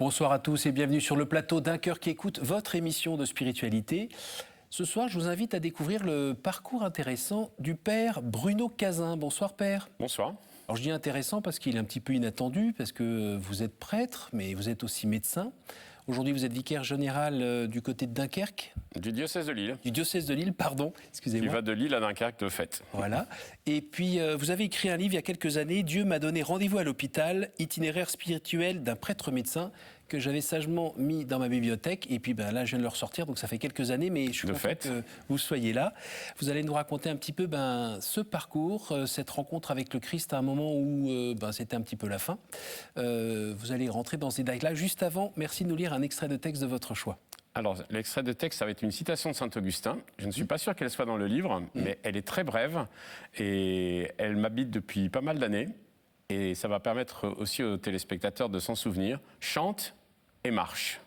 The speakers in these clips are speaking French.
Bonsoir à tous et bienvenue sur le plateau d'Un cœur qui écoute, votre émission de spiritualité. Ce soir, je vous invite à découvrir le parcours intéressant du père Bruno Cazin. Bonsoir père. Bonsoir. Alors je dis intéressant parce qu'il est un petit peu inattendu, parce que vous êtes prêtre, mais vous êtes aussi médecin. Aujourd'hui, vous êtes vicaire général du côté de Dunkerque. Du diocèse de Lille. Du diocèse de Lille, pardon, excusez-moi. Qui va de Lille à Dunkerque de fait. Voilà. Et puis, vous avez écrit un livre il y a quelques années, « Dieu m'a donné rendez-vous à l'hôpital, itinéraire spirituel d'un prêtre médecin », que j'avais sagement mis dans ma bibliothèque. Et puis là, je viens de le ressortir, donc ça fait quelques années, mais je suis content que vous soyez là. Vous allez nous raconter un petit peu ce parcours, cette rencontre avec le Christ à un moment où c'était un petit peu la fin. Vous allez rentrer dans ces détails-là. Juste avant, merci de nous lire un extrait de texte de votre choix. Alors, l'extrait de texte, ça va être une citation de Saint-Augustin. Je ne suis pas sûr qu'elle soit dans le livre, mais elle est très brève et elle m'habite depuis pas mal d'années. Et ça va permettre aussi aux téléspectateurs de s'en souvenir. Chante et marche.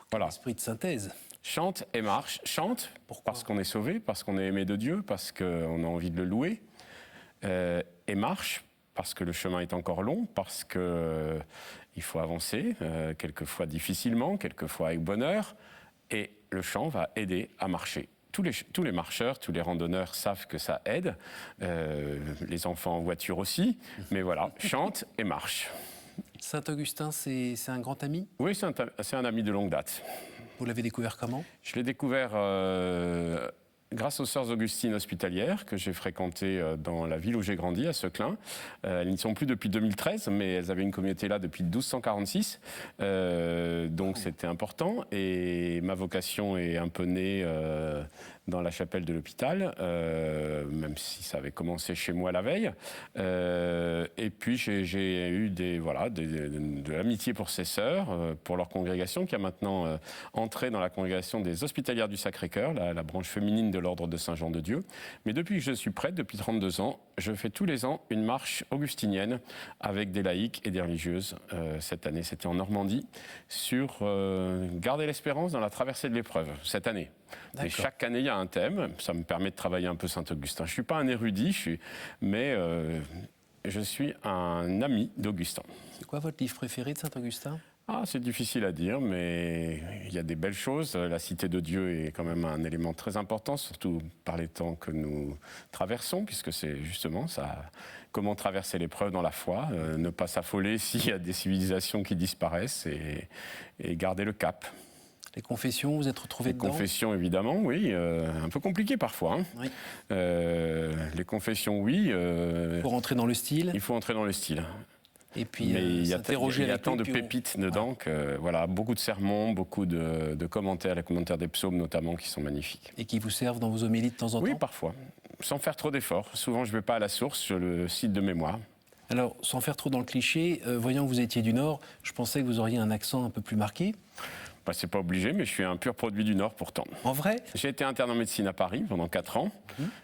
Voilà. Esprit de synthèse. Chante et marche. Chante parce qu'on est sauvé, parce qu'on est aimé de Dieu, parce qu'on a envie de le louer. Et marche parce que le chemin est encore long, parce qu'il faut avancer, quelquefois difficilement, quelquefois avec bonheur. Et le chant va aider à marcher. Tous les marcheurs, tous les randonneurs savent que ça aide. Les enfants en voiture aussi. Mais voilà, chante et marche. Saint-Augustin, c'est un grand ami ? Oui, c'est un ami de longue date. Vous l'avez découvert comment ? Je l'ai découvert grâce aux Sœurs Augustines hospitalières que j'ai fréquentées dans la ville où j'ai grandi, à Seclin. Elles n'y sont plus depuis 2013, mais elles avaient une communauté là depuis 1246. Donc c'était important. Et ma vocation est un peu née dans la chapelle de l'hôpital, même si ça avait commencé chez moi la veille. Et puis j'ai eu de l'amitié pour ces sœurs, pour leur congrégation, qui a maintenant entré dans la congrégation des Hospitalières du Sacré-Cœur, la branche féminine de l'ordre de Saint-Jean de Dieu. Mais depuis que je suis prêtre, depuis 32 ans, je fais tous les ans une marche augustinienne avec des laïcs et des religieuses. Cette année, c'était en Normandie, sur garder l'espérance dans la traversée de l'épreuve, cette année. Et chaque année, il y a un thème. Ça me permet de travailler un peu Saint-Augustin. Je ne suis pas un érudit, mais je suis un ami d'Augustin. C'est quoi votre livre préféré de Saint-Augustin ? C'est difficile à dire, mais il y a des belles choses. La cité de Dieu est quand même un élément très important, surtout par les temps que nous traversons, puisque c'est justement ça, comment traverser l'épreuve dans la foi, ne pas s'affoler s'il y a des civilisations qui disparaissent et garder le cap. Les confessions, vous êtes retrouvés dedans ? Les confessions, évidemment, oui. Un peu compliqué parfois. Hein. Oui. Les confessions, oui. Il faut rentrer dans le style. Il faut entrer dans le style. Et puis, il y a tant de pépites dedans que, beaucoup de sermons, beaucoup de commentaires, les commentaires des psaumes notamment, qui sont magnifiques. Et qui vous servent dans vos homélies de temps en temps ? Oui, parfois. Sans faire trop d'efforts. Souvent, je ne vais pas à la source sur le site de mémoire. Alors, sans faire trop dans le cliché, voyant que vous étiez du Nord, je pensais que vous auriez un accent un peu plus marqué. C'est pas obligé, mais je suis un pur produit du Nord pourtant. En vrai ? J'ai été interne en médecine à Paris pendant 4 ans.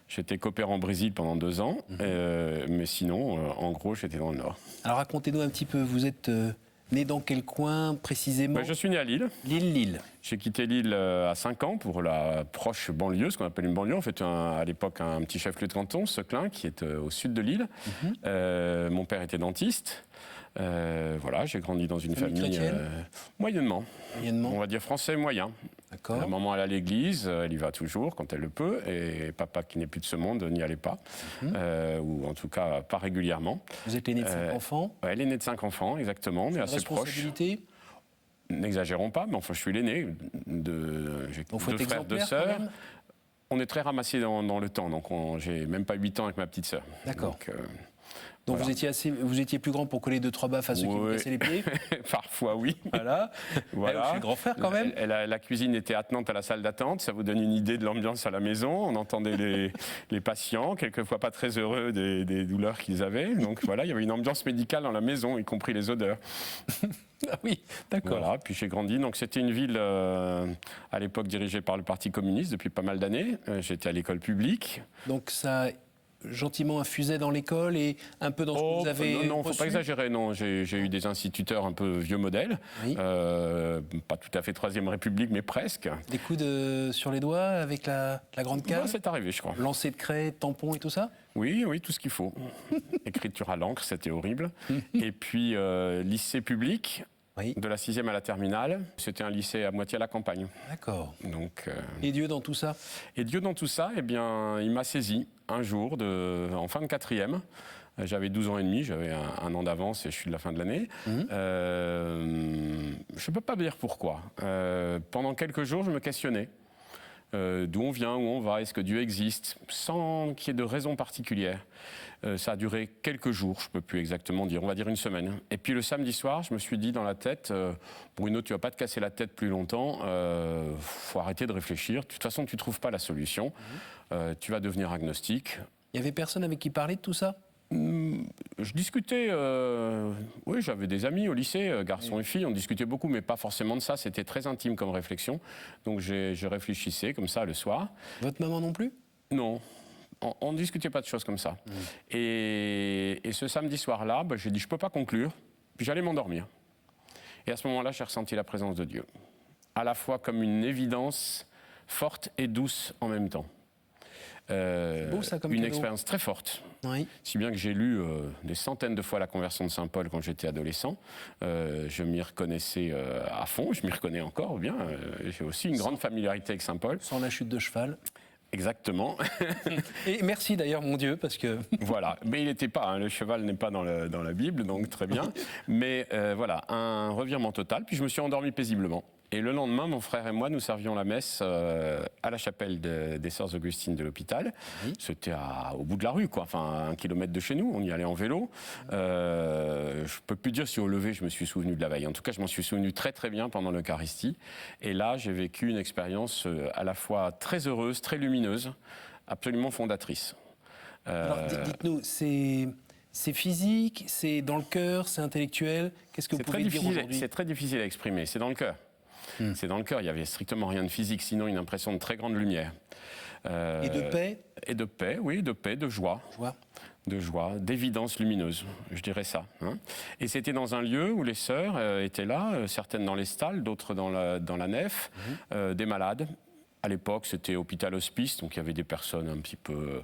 J'étais coopérant au Brésil pendant 2 ans. Mais sinon, en gros, j'étais dans le Nord. Alors racontez-nous un petit peu, vous êtes né dans quel coin précisément ? Je suis né à Lille. Lille. J'ai quitté Lille à 5 ans pour la proche banlieue, ce qu'on appelle une banlieue. En fait, à l'époque, un petit chef-lieu de canton, Seclin, qui est au sud de Lille. Mon père était dentiste. J'ai grandi dans une famille moyennement. On va dire français moyen. D'accord. La maman, elle est à l'église, elle y va toujours quand elle le peut, et papa, qui n'est plus de ce monde, n'y allait pas, ou en tout cas pas régulièrement. Vous êtes l'aîné de 5 enfants ? Elle est née de 5 enfants, exactement, mais assez proche. Responsabilité ? N'exagérons pas, mais enfin, je suis l'aîné. J'ai 2 frères, 2 sœurs. On est très ramassés dans le temps, donc j'ai même pas 8 ans avec ma petite sœur. D'accord. Donc voilà. vous étiez plus grand pour coller 2-3 baffes à ceux qui vous cassaient les pieds ? Parfois, oui. Voilà. Je suis le grand frère quand même. La cuisine était attenante à la salle d'attente. Ça vous donne une idée de l'ambiance à la maison. On entendait les patients, quelquefois pas très heureux des douleurs qu'ils avaient. Donc voilà, il y avait une ambiance médicale dans la maison, y compris les odeurs. Ah oui, d'accord. Voilà, puis j'ai grandi. Donc c'était une ville à l'époque dirigée par le Parti communiste depuis pas mal d'années. J'étais à l'école publique. Donc ça... gentiment infusé dans l'école et un peu dans ce que vous avez Non, faut reçu? pas exagérer. Non, j'ai eu des instituteurs un peu vieux modèles, Oui. pas tout à fait Troisième République, mais presque. Des coups sur les doigts avec la grande cave? C'est arrivé, je crois. Lancer de craie, tampon et tout ça? Oui, tout ce qu'il faut. Écriture à l'encre, c'était horrible. Et puis, lycée public, Oui. de la 6e à la terminale, c'était un lycée à moitié à la campagne. D'accord. Donc, Et Dieu dans tout ça? et Dieu dans tout ça, eh bien, il m'a saisi un jour, en fin de 4e. J'avais 12 ans et demi, j'avais un an d'avance et je suis de la fin de l'année. Je ne peux pas dire pourquoi. Pendant quelques jours, je me questionnais. D'où on vient, où on va, est-ce que Dieu existe, sans qu'il y ait de raison particulière. Ça a duré quelques jours, je ne peux plus exactement dire, on va dire une semaine. Et puis le samedi soir, je me suis dit dans la tête, Bruno, tu ne vas pas te casser la tête plus longtemps, faut arrêter de réfléchir, de toute façon tu ne trouves pas la solution, tu vas devenir agnostique. Il y avait personne avec qui parler de tout ça? Je discutais, oui, j'avais des amis au lycée, garçons et filles, on discutait beaucoup, mais pas forcément de ça, c'était très intime comme réflexion. Donc je réfléchissais comme ça le soir. Votre maman non plus? Non, on ne discutait pas de choses comme ça. Et ce samedi soir-là, j'ai dit, je ne peux pas conclure, puis j'allais m'endormir. Et à ce moment-là, j'ai ressenti la présence de Dieu, à la fois comme une évidence forte et douce en même temps. Beau, ça, comme une cadeau. expérience très forte. Oui. Si bien que j'ai lu des centaines de fois la conversion de Saint Paul quand j'étais adolescent. Je m'y reconnaissais à fond, je m'y reconnais encore bien. J'ai aussi une grande familiarité avec Saint Paul. Sans la chute de cheval. Exactement. Et merci d'ailleurs, mon Dieu, parce que... Voilà, mais il n'était pas, le cheval n'est pas dans la Bible, donc très bien. Mais voilà, un revirement total, puis je me suis endormi paisiblement. Et le lendemain, mon frère et moi, nous servions la messe à la chapelle des Sœurs Augustines de l'hôpital. Oui. C'était au bout de la rue, quoi, enfin 1 kilomètre de chez nous, on y allait en vélo. Je ne peux plus dire si au lever je me suis souvenu de la veille. En tout cas, je m'en suis souvenu très très bien pendant l'Eucharistie. Et là, j'ai vécu une expérience à la fois très heureuse, très lumineuse, absolument fondatrice. Alors dites-nous, c'est physique, c'est dans le cœur, c'est intellectuel? Qu'est-ce que vous pouvez dire aujourd'hui? C'est très difficile à exprimer, c'est dans le cœur. C'est dans le cœur, il n'y avait strictement rien de physique, sinon une impression de très grande lumière. Et de paix? Et de paix, oui, de paix, de joie. De joie, d'évidence lumineuse, je dirais ça. Hein. Et c'était dans un lieu où les sœurs étaient là, certaines dans les stalles, d'autres dans la nef, des malades. À l'époque, c'était hôpital-hospice, donc il y avait des personnes un petit peu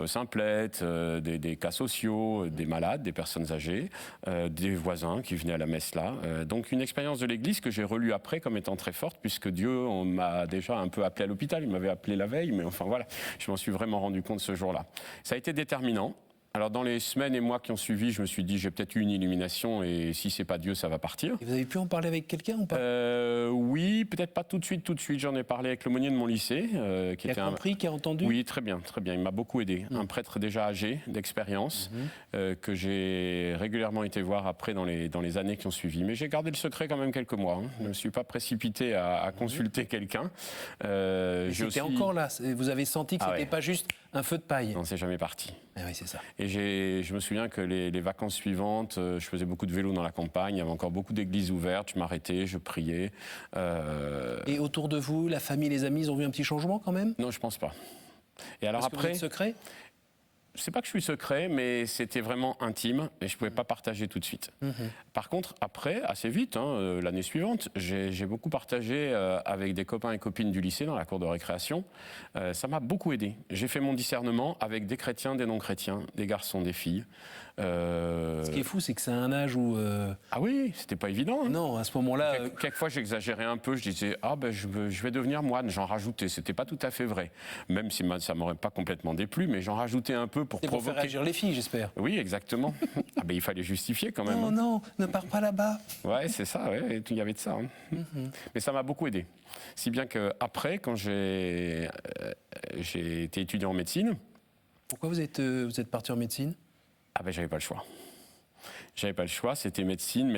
simplettes, des cas sociaux, des malades, des personnes âgées, des voisins qui venaient à la messe là. Donc une expérience de l'Église que j'ai relue après comme étant très forte, puisque Dieu on m'a déjà un peu appelé à l'hôpital, il m'avait appelé la veille, mais enfin voilà, je m'en suis vraiment rendu compte ce jour-là. Ça a été déterminant. Alors dans les semaines et mois qui ont suivi, je me suis dit j'ai peut-être eu une illumination et si c'est pas Dieu, ça va partir. Et vous avez pu en parler avec quelqu'un ou pas? Oui, peut-être pas tout de suite. J'en ai parlé avec l'aumônier de mon lycée. Qui a compris, qui a entendu? Oui, très bien. Il m'a beaucoup aidé. Un prêtre déjà âgé, d'expérience, que j'ai régulièrement été voir après dans les années qui ont suivi. Mais j'ai gardé le secret quand même quelques mois. Je ne me suis pas précipité à consulter quelqu'un. C'était encore là. Vous avez senti que c'était pas juste un feu de paille? Non, c'est jamais parti. Ah oui, c'est ça. Et je me souviens que les vacances suivantes, je faisais beaucoup de vélo dans la campagne, il y avait encore beaucoup d'églises ouvertes, je m'arrêtais, je priais. Et autour de vous, la famille, les amis, ils ont vu un petit changement quand même? Non, je pense pas. Et alors Parce que après, vous êtes secret? C'est pas que je suis secret, mais c'était vraiment intime et je pouvais pas partager tout de suite. Par contre, après, assez vite, l'année suivante, j'ai beaucoup partagé avec des copains et copines du lycée dans la cour de récréation. Ça m'a beaucoup aidé. J'ai fait mon discernement avec des chrétiens, des non-chrétiens, des garçons, des filles. Ce qui est fou, c'est que c'est un âge où... Ah oui, c'était pas évident. Hein. Non, à ce moment-là... Quelquefois, j'exagérais un peu. Je disais, je vais devenir moine. J'en rajoutais. C'était pas tout à fait vrai. Même si ça m'aurait pas complètement déplu, mais j'en rajoutais un peu pour provoquer... faire réagir les filles, j'espère. Oui, exactement. Il fallait justifier quand même. Non, non, ne pars pas là-bas. Ouais, c'est ça. Ouais. Il y avait de ça. Hein. Mais ça m'a beaucoup aidé. Si bien qu'après, quand j'ai été étudiant en médecine... Pourquoi vous êtes parti en médecine? J'avais pas le choix. J'avais pas le choix, c'était médecine.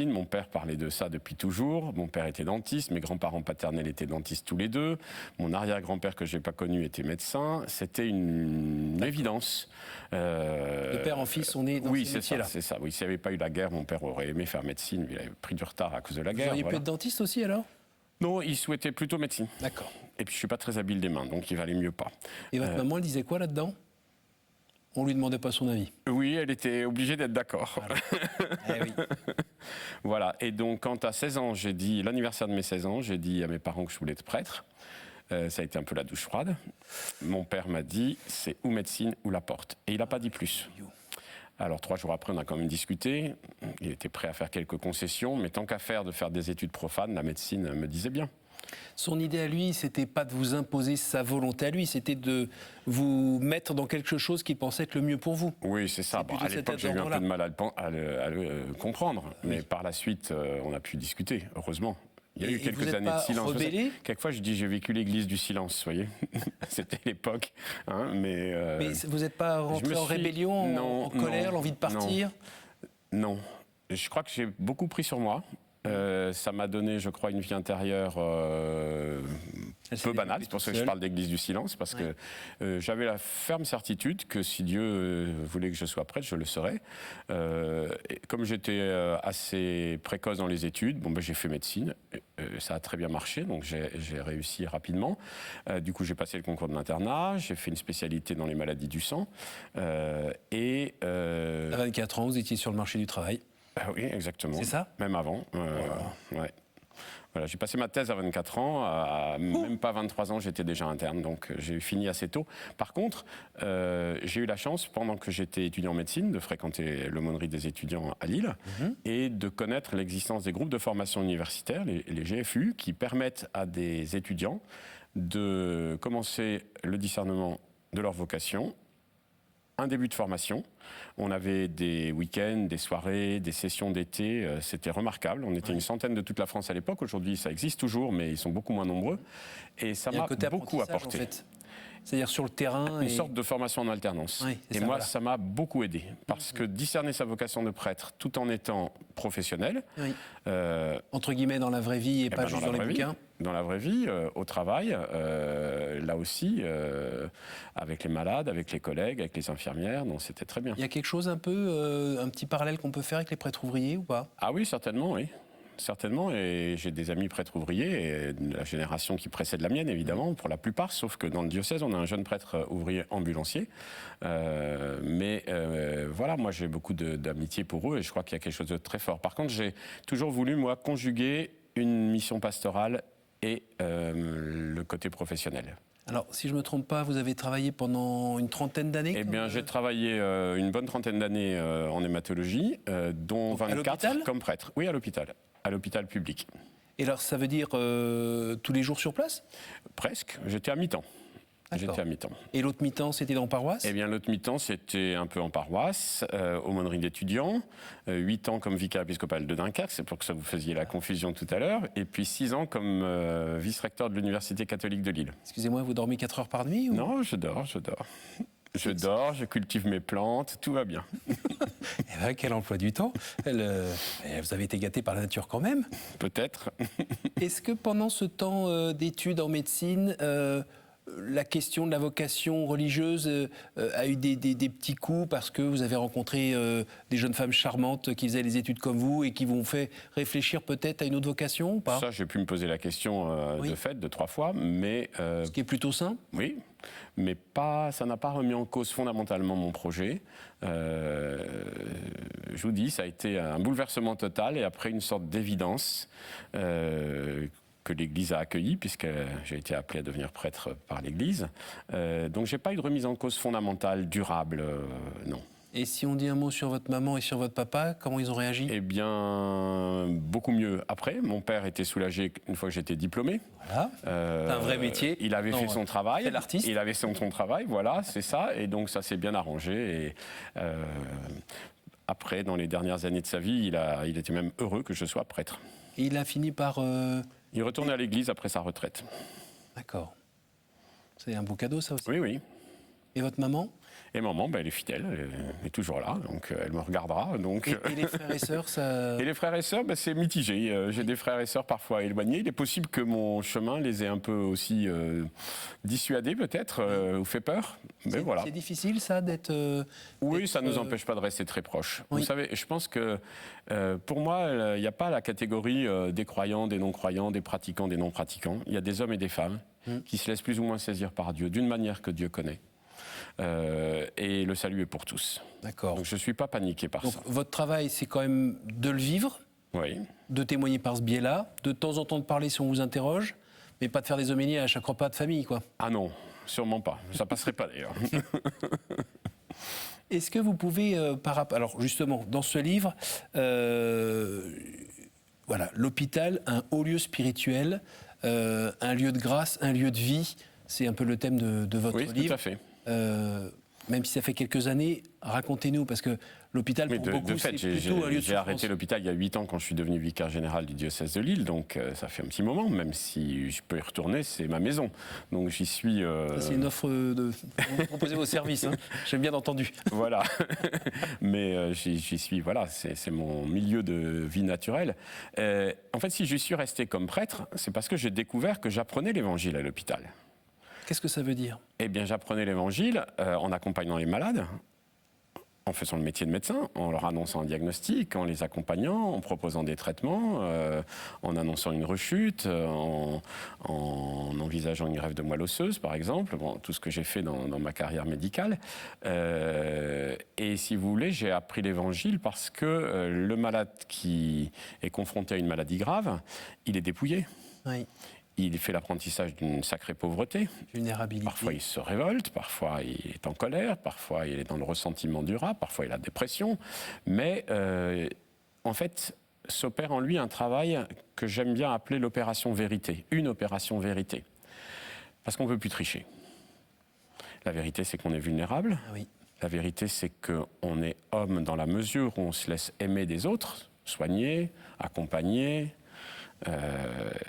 Mon père parlait de ça depuis toujours. Mon père était dentiste, mes grands-parents paternels étaient dentistes tous les deux. Mon arrière-grand-père que je n'ai pas connu était médecin. C'était une évidence. De père en fils, on est dans ce métier-là. Oui, c'est ça. Oui, s'il n'y avait pas eu la guerre, mon père aurait aimé faire médecine, mais il avait pris du retard à cause de la guerre. Vous auriez pu être dentiste aussi alors? Non, il souhaitait plutôt médecine. D'accord. Et puis je suis pas très habile des mains, donc il valait mieux pas. Et votre maman, elle disait quoi là-dedans? on ne lui demandait pas son avis. Oui, elle était obligée d'être d'accord. Voilà. Eh oui. Voilà, et donc quand à 16 ans, l'anniversaire de mes 16 ans, j'ai dit à mes parents que je voulais être prêtre. Ça a été un peu la douche froide. Mon père m'a dit, c'est ou médecine ou la porte. Et il n'a pas dit plus. Alors 3 jours après, on a quand même discuté. Il était prêt à faire quelques concessions, mais tant qu'à faire de faire des études profanes, la médecine me disait bien. Son idée à lui, c'était pas de vous imposer sa volonté à lui, c'était de vous mettre dans quelque chose qu'il pensait être le mieux pour vous. Oui, c'est ça. Bon, à l'époque, j'ai eu un peu de mal à le comprendre, mais par la suite, on a pu discuter, heureusement. Il y a eu quelques années de silence. Rebellé ? Quelquefois, je dis, j'ai vécu l'église du silence, vous voyez. C'était l'époque. Hein, mais vous n'êtes pas rentré en rébellion, en colère, l'envie de partir ? Non. Je crois que j'ai beaucoup pris sur moi. Ça m'a donné, je crois, une vie intérieure peu banale. C'est pour ça que je parle d'église du silence, parce que j'avais la ferme certitude que si Dieu voulait que je sois prêtre, je le serais. Et comme j'étais assez précoce dans les études, j'ai fait médecine. Ça a très bien marché, donc j'ai réussi rapidement. Du coup, j'ai passé le concours de l'internat, j'ai fait une spécialité dans les maladies du sang. À 24 ans, vous étiez sur le marché du travail. Oui, exactement. C'est ça ? Même avant. Ouais. Voilà, j'ai passé ma thèse à 24 ans, même pas 23 ans, j'étais déjà interne, donc j'ai fini assez tôt. Par contre, j'ai eu la chance, pendant que j'étais étudiant en médecine, de fréquenter l'aumônerie des étudiants à Lille et de connaître l'existence des groupes de formation universitaire, les GFU, qui permettent à des étudiants de commencer le discernement de leur vocation, un début de formation. On avait des week-ends, des soirées, des sessions d'été. C'était remarquable. On était une centaine de toute la France à l'époque. Aujourd'hui, ça existe toujours, mais ils sont beaucoup moins nombreux. Et ça m'a beaucoup apporté. En fait. C'est-à-dire sur le terrain. Une sorte de formation en alternance. Oui, et moi, ça m'a beaucoup aidé. Parce que discerner sa vocation de prêtre tout en étant professionnel. Oui. Entre guillemets, dans la vraie vie et pas juste dans les bouquins. Dans la vraie vie, au travail, là aussi, avec les malades, avec les collègues, avec les infirmières, donc c'était très bien. Il y a quelque chose un petit parallèle qu'on peut faire avec les prêtres ouvriers ou pas ? Ah oui, certainement, oui. Certainement, et j'ai des amis prêtres ouvriers, et de la génération qui précède la mienne, évidemment, pour la plupart, sauf que dans le diocèse, on a un jeune prêtre ouvrier ambulancier. Voilà, moi j'ai beaucoup d'amitié pour eux, et je crois qu'il y a quelque chose de très fort. Par contre, j'ai toujours voulu, moi, conjuguer une mission pastorale et le côté professionnel. Alors, si je ne me trompe pas, vous avez travaillé pendant une trentaine d'années ? Eh bien, j'ai travaillé une bonne trentaine d'années en hématologie, dont 24 comme prêtre. Oui, à l'hôpital public. Et alors, ça veut dire tous les jours sur place ? Presque. J'étais à mi-temps. Et l'autre mi-temps, c'était en paroisse ? Eh bien, l'autre mi-temps, c'était un peu en paroisse, aumônerie d'étudiants, 8 ans comme vicaire épiscopal de Dunkerque, c'est pour que ça vous faisiez la confusion tout à l'heure, et puis 6 ans comme vice-recteur de l'Université catholique de Lille. Excusez-moi, vous dormez 4 heures par nuit ou... Non, je dors. Je cultive mes plantes, tout va bien. Eh ben, quel emploi du temps. Vous avez été gâté par la nature quand même. Peut-être. Est-ce que pendant ce temps d'études en médecine, la question de la vocation religieuse a eu des petits coups parce que vous avez rencontré des jeunes femmes charmantes qui faisaient les études comme vous et qui vous ont fait réfléchir peut-être à une autre vocation ou pas ? Ça, j'ai pu me poser la question de fait 2-3 fois, mais... Ce qui est plutôt sain ? Oui, mais ça n'a pas remis en cause fondamentalement mon projet. Je vous dis, ça a été un bouleversement total et après une sorte d'évidence que l'Église a accueilli, puisque j'ai été appelé à devenir prêtre par l'Église. Donc je n'ai pas eu de remise en cause fondamentale, durable, non. Et si on dit un mot sur votre maman et sur votre papa, comment ils ont réagi ? Eh bien, beaucoup mieux après. Mon père était soulagé une fois que j'étais diplômé. Voilà, c'est un vrai métier. Il avait fait son travail. C'est l'artiste. Il avait fait son travail, voilà, c'est ça. Et donc ça s'est bien arrangé. Et après, dans les dernières années de sa vie, il était même heureux que je sois prêtre. Et il a fini par... Il retournait à l'église après sa retraite. D'accord. C'est un beau cadeau, ça aussi. Oui, oui. Et votre maman ? Et maman, elle est fidèle, elle est toujours là, donc elle me regardera. Donc... Et les frères et sœurs, ça... Et les frères et sœurs, c'est mitigé. J'ai des frères et sœurs parfois éloignés. Il est possible que mon chemin les ait un peu aussi dissuadés, peut-être, ou fait peur. Mais voilà. C'est difficile, ça, d'être... Oui, ça ne nous empêche pas de rester très proches. Oui. Vous savez, je pense que pour moi, il n'y a pas la catégorie des croyants, des non-croyants, des pratiquants, des non-pratiquants. Il y a des hommes et des femmes qui se laissent plus ou moins saisir par Dieu, d'une manière que Dieu connaît. et le salut est pour tous. D'accord. Donc je ne suis pas paniqué par Donc ça. votre travail, c'est quand même de le vivre, Oui. de témoigner par ce biais-là, de temps en temps de parler si on vous interroge, mais pas de faire des homélies à chaque repas de famille, quoi. Ah non, sûrement pas. Ça passerait pas d'ailleurs. Est-ce que vous pouvez, alors justement, dans ce livre, voilà, l'hôpital, un haut lieu spirituel, un lieu de grâce, un lieu de vie, c'est un peu le thème de votre Oui, livre. tout à fait. Même si ça fait quelques années, racontez-nous, parce que l'hôpital, Oui, pour beaucoup, c'est plutôt un lieu de j'ai arrêté souffrance. l'hôpital il y a 8 ans quand je suis devenu vicaire général du diocèse de Lille, donc ça fait un petit moment, même si je peux y retourner, c'est ma maison. Donc j'y suis... Ça, c'est une offre vous proposez vos services, hein. J'ai bien entendu. Voilà, mais j'y suis, voilà, c'est mon milieu de vie naturelle. En fait, si j'y suis resté comme prêtre, c'est parce que j'ai découvert que j'apprenais l'évangile à l'hôpital. Qu'est-ce que ça veut dire? Eh bien, j'apprenais l'évangile en accompagnant les malades, en faisant le métier de médecin, en leur annonçant un diagnostic, en les accompagnant, en proposant des traitements, en annonçant une rechute, en envisageant une greffe de moelle osseuse, par exemple, bon, tout ce que j'ai fait dans ma carrière médicale. Et si vous voulez, j'ai appris l'évangile parce que le malade qui est confronté à une maladie grave, il est dépouillé. Oui. Il fait l'apprentissage d'une sacrée pauvreté. Vulnérabilité. Parfois il se révolte, parfois il est en colère, parfois il est dans le ressentiment durable, parfois il a la dépression. Mais en fait, s'opère en lui un travail que j'aime bien appeler l'opération vérité. Une opération vérité. Parce qu'on ne peut plus tricher. La vérité, c'est qu'on est vulnérable. Ah oui. La vérité, c'est qu'on est homme dans la mesure où on se laisse aimer des autres, soigner, accompagner.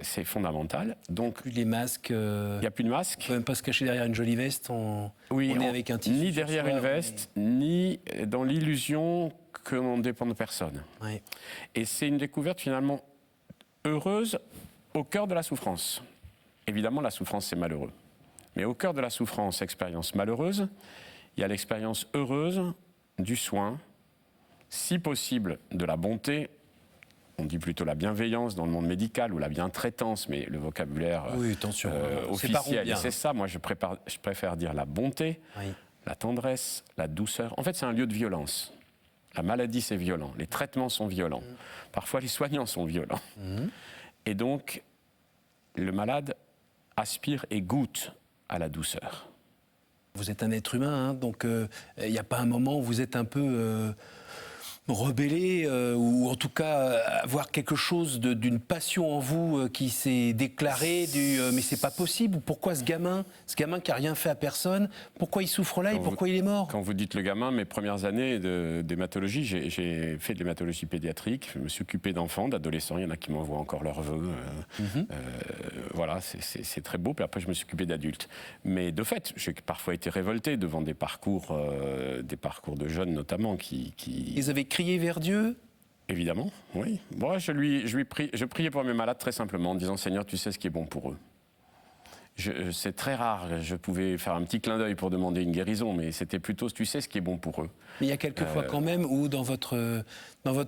C'est fondamental. Donc, Plus les masques. il n'y a plus de masque. On ne peut même pas se cacher derrière une jolie veste. Oui, on est avec un tissu. ni sur derrière soi, une veste, ni dans l'illusion que l'on ne dépend de personne. Oui. Et c'est une découverte finalement heureuse au cœur de la souffrance. Évidemment, la souffrance, c'est malheureux. Mais au cœur de la souffrance, expérience malheureuse, il y a l'expérience heureuse du soin, si possible de la bonté. On dit plutôt la bienveillance dans le monde médical ou la bientraitance, mais le vocabulaire Oui, attention, officiel, c'est ça. Moi, je préfère dire la bonté, Oui. la tendresse, la douceur. En fait, c'est un lieu de violence. La maladie, c'est violent. Les traitements sont violents. Parfois, les soignants sont violents. Et donc, le malade aspire et goûte à la douceur. Vous êtes un être humain, hein, donc il n'y a pas un moment où vous êtes un peu rebellé, ou en tout cas avoir quelque chose d'une passion en vous qui s'est déclarée, mais c'est pas possible. Pourquoi ce gamin qui a rien fait à personne, pourquoi il souffre là et pourquoi il est mort? Quand vous dites le gamin, mes premières années d'hématologie, j'ai fait de l'hématologie pédiatrique, je me suis occupé d'enfants, d'adolescents, il y en a qui m'envoient encore leurs vœux. Voilà, c'est très beau, puis après je me suis occupé d'adultes. Mais de fait, j'ai parfois été révolté devant des parcours de jeunes notamment qui... Ils avaient crié vers Dieu? Évidemment, oui. Moi, je priais pour mes malades très simplement en disant « Seigneur, tu sais ce qui est bon pour eux ». C'est très rare, je pouvais faire un petit clin d'œil pour demander une guérison, mais c'était plutôt « tu sais ce qui est bon pour eux ». Mais il y a quelques fois quand même où dans votre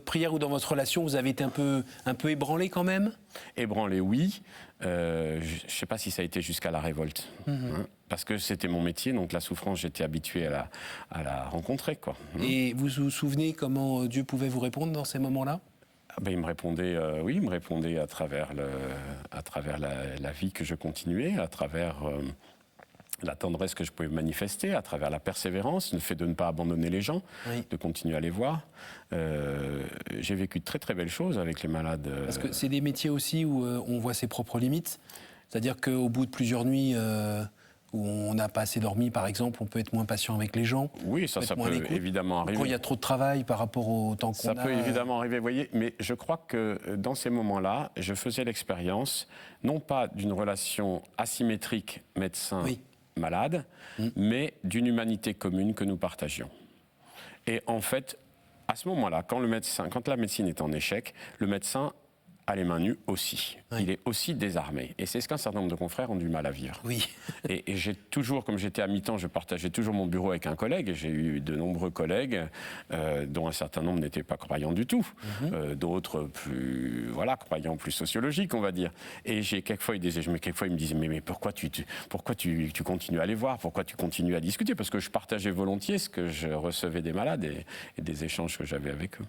prière ou dans votre relation, vous avez été un peu ébranlé quand même? Ébranlé, oui. Je ne sais pas si ça a été jusqu'à la révolte. Hein, parce que c'était mon métier, donc la souffrance, j'étais habitué à la rencontrer, quoi. Et vous vous souvenez comment Dieu pouvait vous répondre dans ces moments-là? Ben, il me répondait, oui, il me répondait à travers la vie que je continuais, à travers la tendresse que je pouvais manifester, à travers la persévérance, le fait de ne pas abandonner les gens, Oui. de continuer à les voir. J'ai vécu de très très belles choses avec les malades. Parce que c'est des métiers aussi où on voit ses propres limites. C'est-à-dire qu'au bout de plusieurs nuits où on n'a pas assez dormi, par exemple, on peut être moins patient avec les gens. Oui, ça peut évidemment arriver. Quand il y a trop de travail par rapport au temps qu'on a. Ça peut évidemment arriver, vous voyez, mais je crois que dans ces moments-là, je faisais l'expérience, non pas d'une relation asymétrique médecin-malade, mais d'une humanité commune que nous partagions. Et en fait, à ce moment-là, quand la médecine est en échec, le médecin a les mains nues aussi. Oui. Il est aussi désarmé. Et c'est ce qu'un certain nombre de confrères ont du mal à vivre. Oui. Et j'ai toujours, comme j'étais à mi-temps, je partageais toujours mon bureau avec un collègue. J'ai eu de nombreux collègues, dont un certain nombre n'étaient pas croyants du tout. D'autres plus, croyants plus sociologiques, on va dire. Et quelquefois, ils me disaient, mais pourquoi tu continues à les voir? Pourquoi tu continues à discuter? Parce que je partageais volontiers ce que je recevais des malades et des échanges que j'avais avec eux.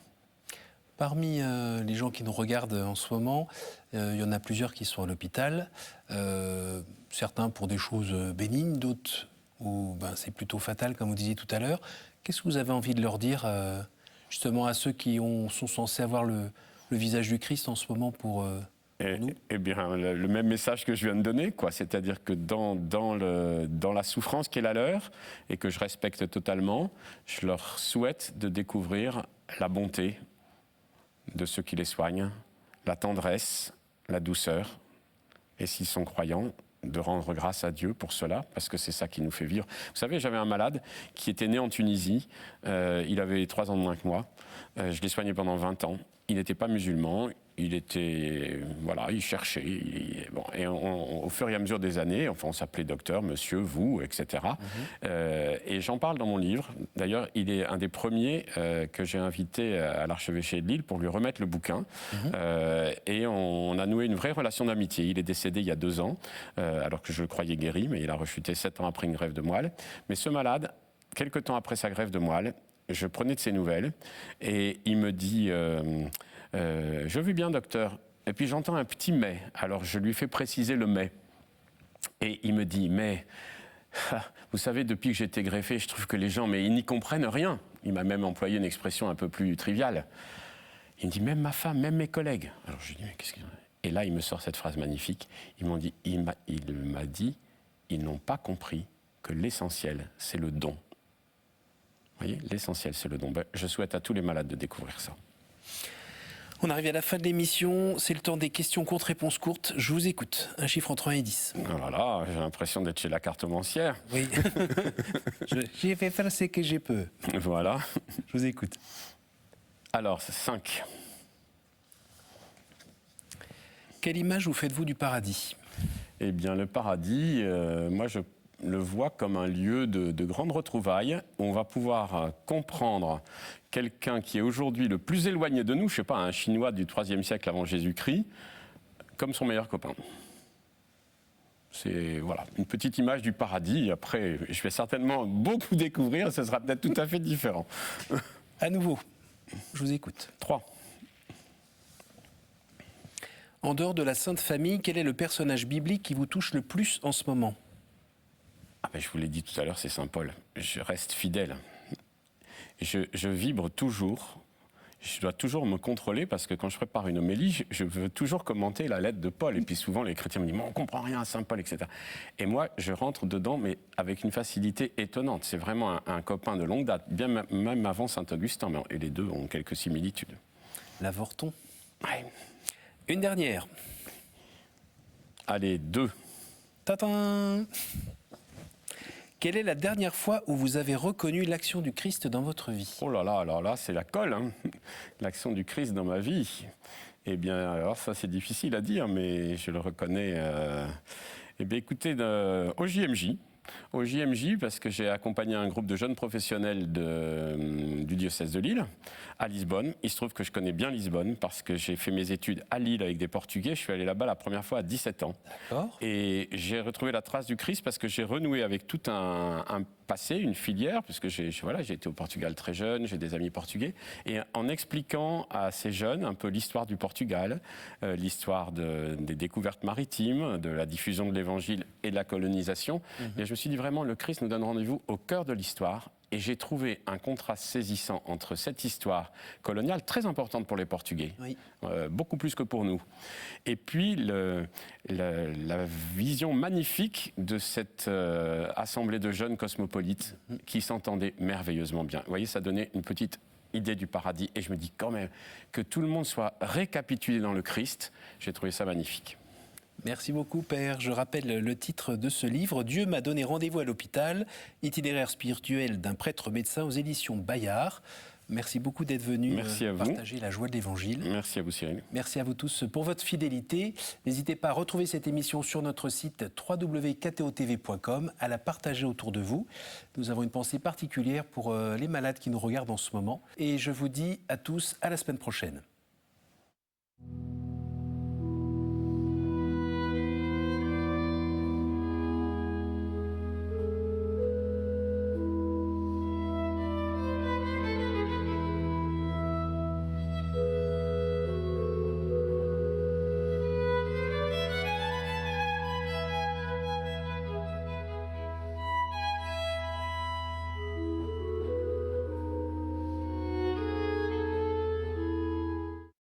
Parmi les gens qui nous regardent en ce moment, il y en a plusieurs qui sont à l'hôpital. Certains pour des choses bénignes, d'autres où c'est plutôt fatal, comme vous disiez tout à l'heure. Qu'est-ce que vous avez envie de leur dire, justement, à ceux qui sont censés avoir le visage du Christ en ce moment pour nous? Eh bien, le même message que je viens de donner, quoi. C'est-à-dire que dans la souffrance qui est la leur, et que je respecte totalement, je leur souhaite de découvrir la bonté de ceux qui les soignent, la tendresse, la douceur, et s'ils sont croyants, de rendre grâce à Dieu pour cela, parce que c'est ça qui nous fait vivre. Vous savez, j'avais un malade qui était né en Tunisie, il avait 3 ans de moins que moi, je l'ai soigné pendant 20 ans, il n'était pas musulman, il cherchait, et au fur et à mesure des années, on s'appelait docteur, monsieur, vous, etc. Et j'en parle dans mon livre. D'ailleurs, il est un des premiers que j'ai invité à l'archevêché de Lille pour lui remettre le bouquin. Et on a noué une vraie relation d'amitié. Il est décédé il y a 2 ans, alors que je le croyais guéri, mais il a rechuté 7 ans après une greffe de moelle. Mais ce malade, quelque temps après sa greffe de moelle, je prenais de ses nouvelles, et il me dit... je vais bien, docteur. Et puis j'entends un petit mais. Alors je lui fais préciser le mais. Et il me dit, mais vous savez, depuis que j'ai été greffé, je trouve que les gens, mais ils n'y comprennent rien. Il m'a même employé une expression un peu plus triviale. Il me dit, même ma femme, même mes collègues. Alors je lui dis, mais qu'est-ce qu'il y a ? Et là, il me sort cette phrase magnifique. Il m'a dit, ils n'ont pas compris que l'essentiel, c'est le don. Vous voyez, l'essentiel, c'est le don. Je souhaite à tous les malades de découvrir ça. On arrive à la fin de l'émission, c'est le temps des questions courtes, réponses courtes. Je vous écoute, un chiffre entre 1 et 10. Oh là là, j'ai l'impression d'être chez la cartomancière. Oui, j'ai fait faire ce que je peux. Voilà. Je vous écoute. Alors, 5. Quelle image vous faites-vous du paradis ? Eh bien, le paradis, moi je le vois comme un lieu de grandes retrouvailles où on va pouvoir comprendre quelqu'un qui est aujourd'hui le plus éloigné de nous, je ne sais pas, un Chinois du IIIe siècle avant Jésus-Christ, comme son meilleur copain. C'est une petite image du paradis. Après, je vais certainement beaucoup découvrir, ce sera peut-être tout à fait différent. À nouveau, je vous écoute. 3. En dehors de la Sainte Famille, quel est le personnage biblique qui vous touche le plus en ce moment ? Je vous l'ai dit tout à l'heure, c'est Saint Paul. Je reste fidèle. Je vibre toujours. Je dois toujours me contrôler parce que quand je prépare une homélie, je veux toujours commenter la lettre de Paul. Et puis souvent, les chrétiens me disent « on ne comprend rien à Saint Paul, etc. » Et moi, je rentre dedans, mais avec une facilité étonnante. C'est vraiment un copain de longue date, bien même avant Saint-Augustin. Et les deux ont quelques similitudes. L'avorton. Ouais. Une dernière. Allez, 2. Tadam ! Quelle est la dernière fois où vous avez reconnu l'action du Christ dans votre vie ? Oh là là, alors là, c'est la colle, hein. L'action du Christ dans ma vie. Eh bien, alors ça, c'est difficile à dire, mais je le reconnais. Eh bien, écoutez, au JMJ. Au JMJ, parce que j'ai accompagné un groupe de jeunes professionnels du diocèse de Lille, à Lisbonne. Il se trouve que je connais bien Lisbonne, parce que j'ai fait mes études à Lille avec des Portugais. Je suis allé là-bas la première fois à 17 ans. D'accord. Et j'ai retrouvé la trace du Christ, parce que j'ai renoué avec tout un passé, une filière, puisque j'ai été au Portugal très jeune, j'ai des amis portugais. Et en expliquant à ces jeunes un peu l'histoire du Portugal, l'histoire des découvertes maritimes, de la diffusion de l'Évangile et de la colonisation, et je me suis dit vraiment, le Christ nous donne rendez-vous au cœur de l'histoire. Et j'ai trouvé un contraste saisissant entre cette histoire coloniale, très importante pour les Portugais, oui. Beaucoup plus que pour nous, et puis la vision magnifique de cette assemblée de jeunes cosmopolites qui s'entendaient merveilleusement bien. Vous voyez, ça donnait une petite idée du paradis, et je me dis quand même que tout le monde soit récapitulé dans le Christ, j'ai trouvé ça magnifique. Merci beaucoup, Père. Je rappelle le titre de ce livre, « Dieu m'a donné rendez-vous à l'hôpital, itinéraire spirituel d'un prêtre médecin » aux éditions Bayard. Merci beaucoup d'être venu partager la joie de l'Évangile. Merci à vous, Cyril. Merci à vous tous pour votre fidélité. N'hésitez pas à retrouver cette émission sur notre site www.ktotv.com, à la partager autour de vous. Nous avons une pensée particulière pour les malades qui nous regardent en ce moment. Et je vous dis à tous à la semaine prochaine.